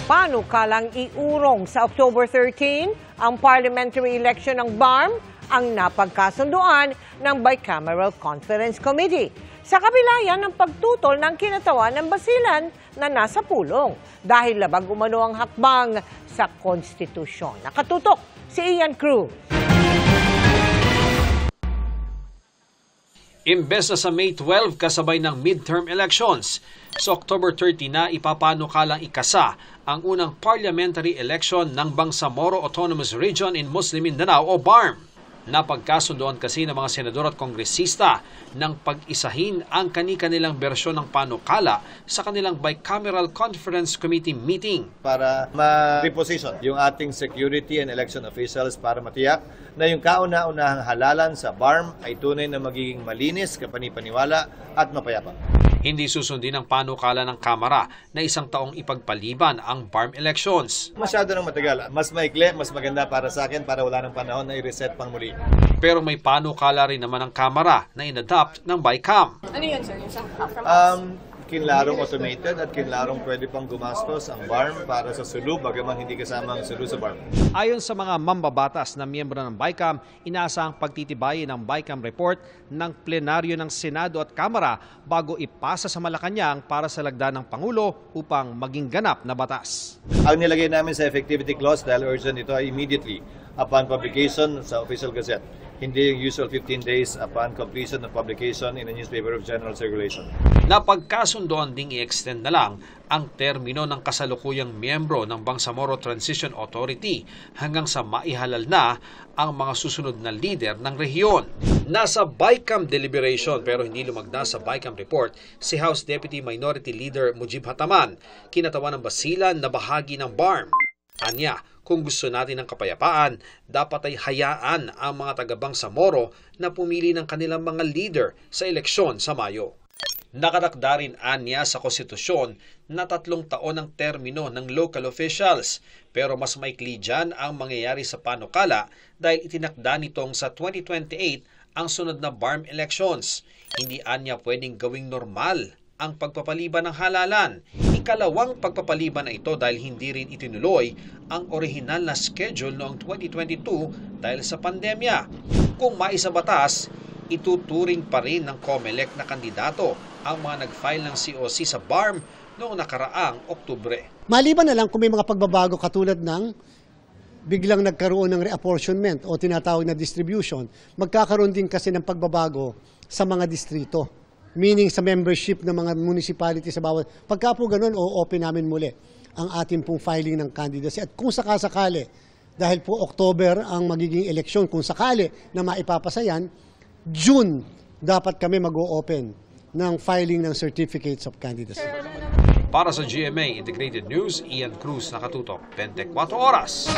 panukalang iurong sa October 13 ang parliamentary election ng BARM ang napagkasunduan ng Bicameral Conference Committee. Sa kabila yan ng pagtutol ng kinatawan ng Basilan na nasa pulong dahil labag umano ang hakbang sa konstitusyon. Nakatutok si Ian Cruz. Imbes na sa May 12 kasabay ng midterm elections, sa October 30 na ipapanukalang ikasa ang unang parliamentary election ng Bangsamoro Autonomous Region in Muslim Mindanao o BARM. Napagkasundoan kasi ng mga senador at kongresista ng pag-isahin ang kani-kanilang bersyon ng panukala sa kanilang Bicameral Conference Committee meeting. Para ma-reposition yung ating security and election officials para matiyak na yung kauna-unahang halalan sa BARM ay tunay na magiging malinis, kapani-paniwala at mapayapa. Hindi susundin ang panukala ng Kamara na isang taong ipagpaliban ang BARM elections. Masyado nang matagal. Mas maikli, mas maganda para sa akin para wala ng panahon na i-reset pang muli. Pero may panukala rin naman ang Kamara na inadopt ng BICAM. Ano yun, sir? Yung from Kinlarong automated at kinlarong pwede pang gumastos ang BARM para sa SULU, bagaman hindi kasama ang SULU sa BARM. Ayon sa mga mambabatas na miyembro ng BICAM, inaasahang pagtitibayin ng BICAM report ng plenaryo ng Senado at Kamara bago ipasa sa Malacanang para sa lagda ng Pangulo upang maging ganap na batas. Ang nilagay namin sa effectivity clause dahil urgent ito ay immediately upon publication sa Official Gazette. Hindi yung usual 15 days upon completion of publication in a newspaper of general circulation. Napagkasundoan ding i-extend na lang ang termino ng kasalukuyang miyembro ng Bangsamoro Transition Authority hanggang sa maihalal na ang mga susunod na lider ng rehiyon. Nasa BICAM deliberation pero hindi lumagda sa BICAM report si House Deputy Minority Leader Mujib Hataman, kinatawan ng Basilan na bahagi ng BARM. Anya, kung gusto natin ng kapayapaan, dapat ay hayaan ang mga taga-Bangsamoro na pumili ng kanilang mga leader sa eleksyon sa Mayo. Nakatakda rin anya sa konstitusyon na 3 taon ang termino ng local officials, pero mas maikli dyan ang mangyayari sa panukala dahil itinakda nitong sa 2028 ang sunod na BARM elections. Hindi anya pwedeng gawing normal ang pagpapaliban ng halalan. Ikalawang pagpapaliban na ito dahil hindi rin itinuloy ang orihinal na schedule noong 2022 dahil sa pandemya. Kung maisabatas, ituturing pa rin ng COMELEC na kandidato ang mga nag-file ng COC sa BARM noong nakaraang Oktubre. Maliban na lang kung may mga pagbabago katulad ng biglang nagkaroon ng reapportionment o tinatawag na distribution, magkakaroon din kasi ng pagbabago sa mga distrito. Meaning sa membership ng mga municipality sa bawat. Pagka po ganun, o-open namin muli ang ating pong filing ng candidacy. At kung sakasakali, dahil po October ang magiging eleksyon, kung sakali na maipapasa yan, June dapat kami mag-o-open ng filing ng certificates of candidacy. Para sa GMA Integrated News, Ian Cruz, nakatutok 24 oras.